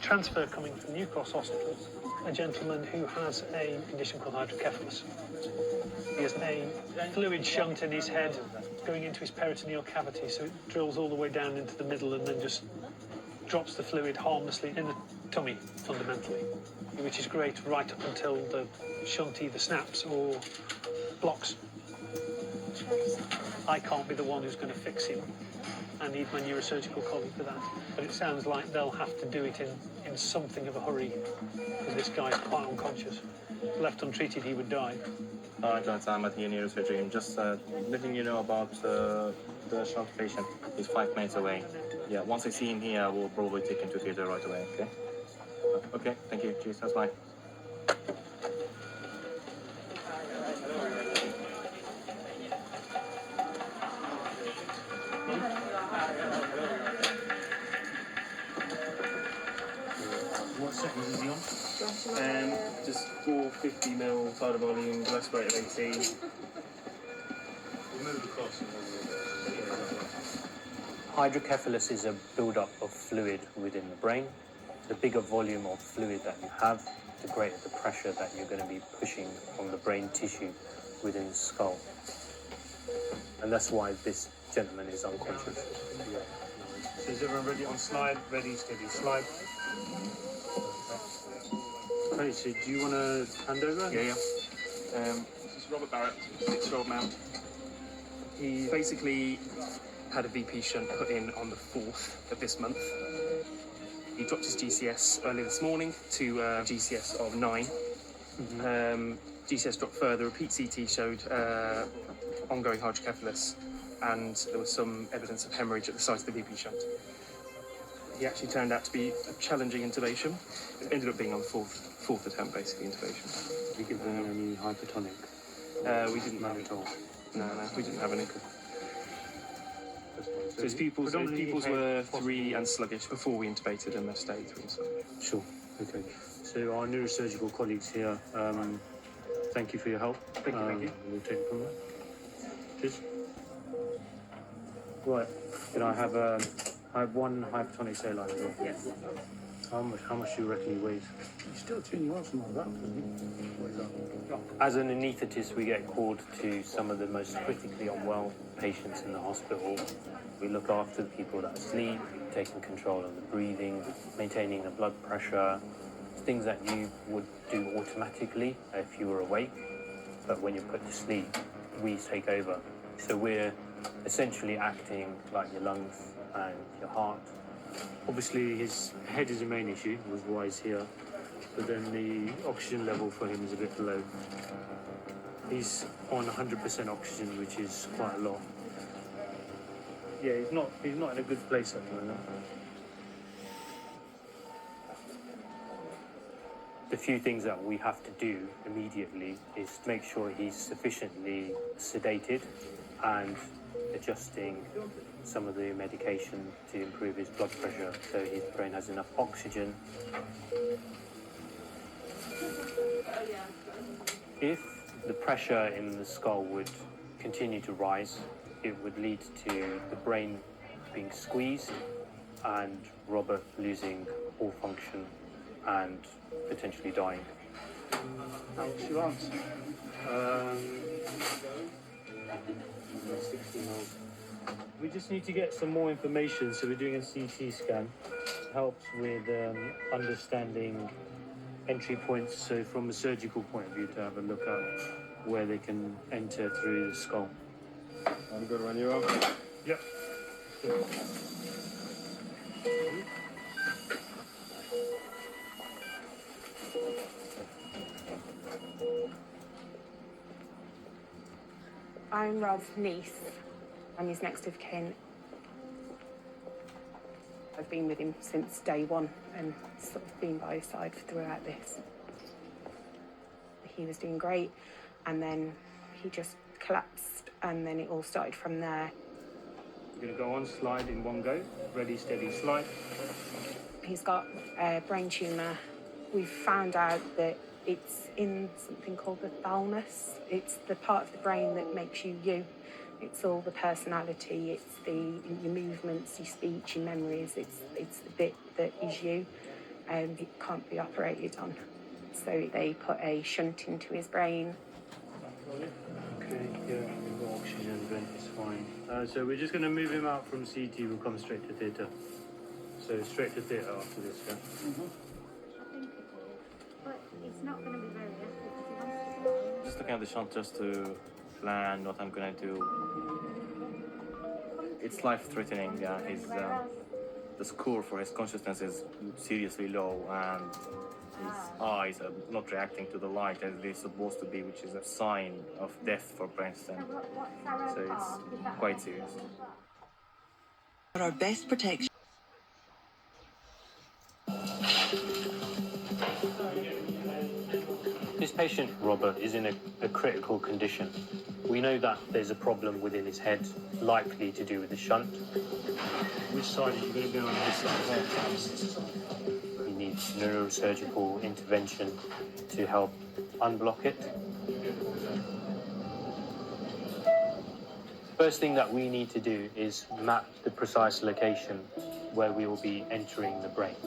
transfer coming from New Cross Hospital, a gentleman who has a condition called hydrocephalus. He has a fluid shunt in his head going into his peritoneal cavity, so it drills all the way down into the middle and then just drops the fluid harmlessly in the tummy, fundamentally, which is great right up until the shunt either snaps or blocks. I can't be the one who's going to fix him. I need my neurosurgical colleague for that. But it sounds like they'll have to do it in something of a hurry, because this guy's quite unconscious. Left untreated, he would die. Hi, John. I'm at your neurosurgery. I'm just letting you know about the shunt patient. He's 5 minutes away. Yeah, once I see him here, I will probably take him to theatre right away, okay? Okay, thank you. Cheers, that's bye. What seconds is he on? Just 450ml tidal volume, blast rate of 18. Remove the cross. Hydrocephalus is a build-up of fluid within the brain. The bigger volume of fluid that you have, the greater the pressure that you're going to be pushing on the brain tissue within the skull. And that's why this gentleman is unconscious. Yeah. So is everyone ready on slide? Ready, steady, slide. Okay, so do you want to hand over? Yeah. This is Robert Barrett, 6-year-old man. He basically had a VP shunt put in on the 4th of this month. He dropped his GCS early this morning to GCS of 9. GCS dropped further. Repeat CT showed ongoing hydrocephalus, and there was some evidence of hemorrhage at the site of the VP shunt. He actually turned out to be a challenging intubation. It ended up being on the fourth attempt, basically, intubation. Did you give them any hypertonic? We didn't have at all. No, we didn't have any. So his pupils were 3 and sluggish before we intubated, and they're stayed 3 and sluggish. Sure, okay. So our neurosurgical colleagues here, thank you for your help. Thank you. We'll take it from there. Cheers. Right, can I have one hypertonic saline as well? Yes. How much do you reckon he weighs? He's still tuning on from all that, As an anaesthetist, we get called to some of the most critically unwell patients in the hospital. We look after the people that are asleep, taking control of the breathing, maintaining the blood pressure, things that you would do automatically if you were awake, but when you're put to sleep, we take over. So we're essentially acting like your lungs and your heart. Obviously, his head is the main issue, was why he's here, but then the oxygen level for him is a bit low. He's on 100% oxygen, which is quite a lot. Yeah, he's not in a good place at the moment. The few things that we have to do immediately is to make sure he's sufficiently sedated and adjusting some of the medication to improve his blood pressure so his brain has enough oxygen. If the pressure in the skull would continue to rise, it would lead to the brain being squeezed and Robert losing all function and potentially dying. How much you want? 60 mils. We just need to get some more information, so we're doing a CT scan. It helps with understanding entry points, so from a surgical point of view, to have a look at where they can enter through the skull. I'm good when you are. Yep. I'm Rob's niece. I'm his next of kin. I've been with him since day one and sort of been by his side throughout this. He was doing great, and then he just collapsed, and then it all started from there. We're going to go on slide in one go. Ready, steady, slide. He's got a brain tumour. We've found out that it's in something called the thalamus. It's the part of the brain that makes you you. It's all the personality, it's your movements, your speech, your memories. It's the bit that is you. it can't be operated on. So they put a shunt into his brain. Okay, yeah, we've got oxygen vent, it's fine. So we're just going to move him out from CT, we'll come straight to theatre. So straight to theatre after this, yeah? I think it will. But it's not going to be very effective because he wants to go. Just looking at the shunt just to plan what I'm gonna do. It's life-threatening. The score for his consciousness is seriously low, and his eyes are not reacting to the light as they're supposed to be, which is a sign of death for Princeton. So it's quite serious. Our best protection. This patient, Robert, is in a critical condition. We know that there's a problem within his head, likely to do with the shunt. Which side are you going to be on this side? He needs neurosurgical intervention to help unblock it. First thing that we need to do is map the precise location where we will be entering the brain.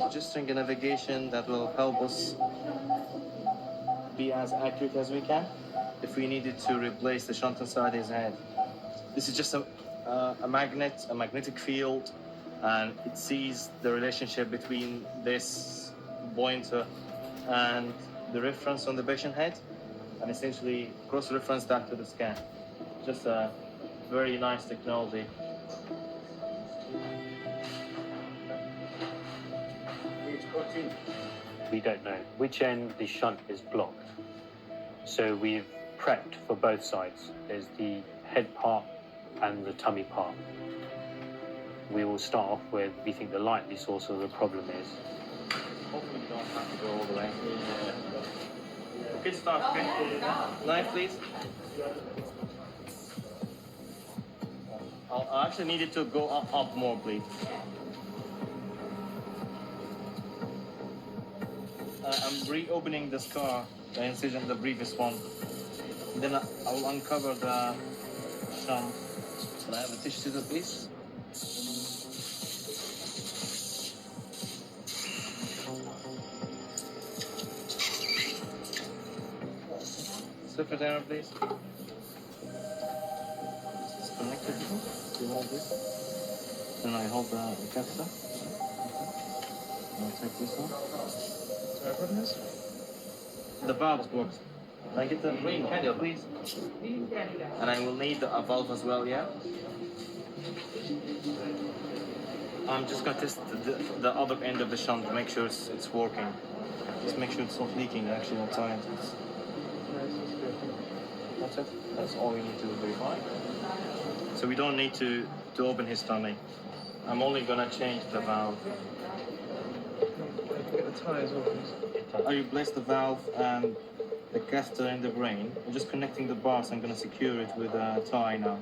Registering a navigation that will help us be as accurate as we can if we needed to replace the shunt inside his head. This is just a magnetic field, and it sees the relationship between this pointer and the reference on the patient head, and essentially cross-reference that to the scan. Just a very nice technology. We don't know which end the shunt is blocked. So we've prepped for both sides. There's the head part and the tummy part. We will start off with, we think the likely source of the problem is. Hopefully we don't have to go all the way. Okay, start, okay? Knife, please. I actually needed to go up more, please. I'm reopening the scar, the incision, the previous one. Then I will uncover the shunt. Can I have a tissue scissor, please? Slip it down, please. It's connected. Do you want this? Then I hold the catheter. I'll take this one. The valve is blocked. Can I get the green candle, please? And I will need a valve as well, yeah? I'm just gonna test the other end of the shunt to make sure it's working. Just make sure it's not leaking actually outside. That's it. That's all we need to verify. So we don't need to open his tummy. I'm only gonna change the valve. Get the tie as well, please. I replaced the valve and the catheter in the brain. I'm just connecting the bars. I'm gonna secure it with a tie now.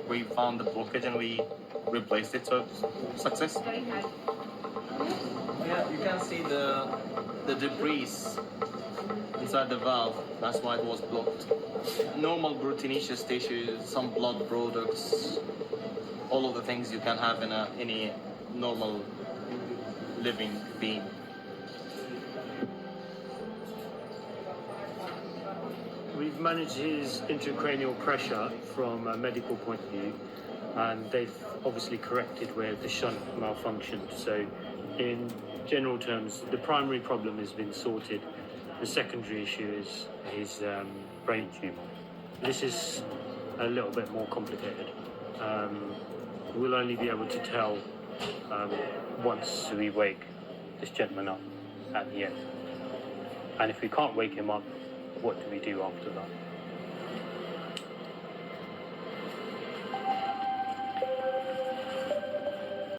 We found the blockage and we replaced it, so success. Yeah, you can see the debris inside the valve. That's why it was blocked. Normal proteinaceous tissue, some blood products, all of the things you can have in any normal living being. We've managed his intracranial pressure from a medical point of view, and they've obviously corrected where the shunt malfunctioned. So in general terms, the primary problem has been sorted. The secondary issue is his brain tumor. This is a little bit more complicated. We'll only be able to tell once we wake this gentleman up at the end. And if we can't wake him up, what do we do after that?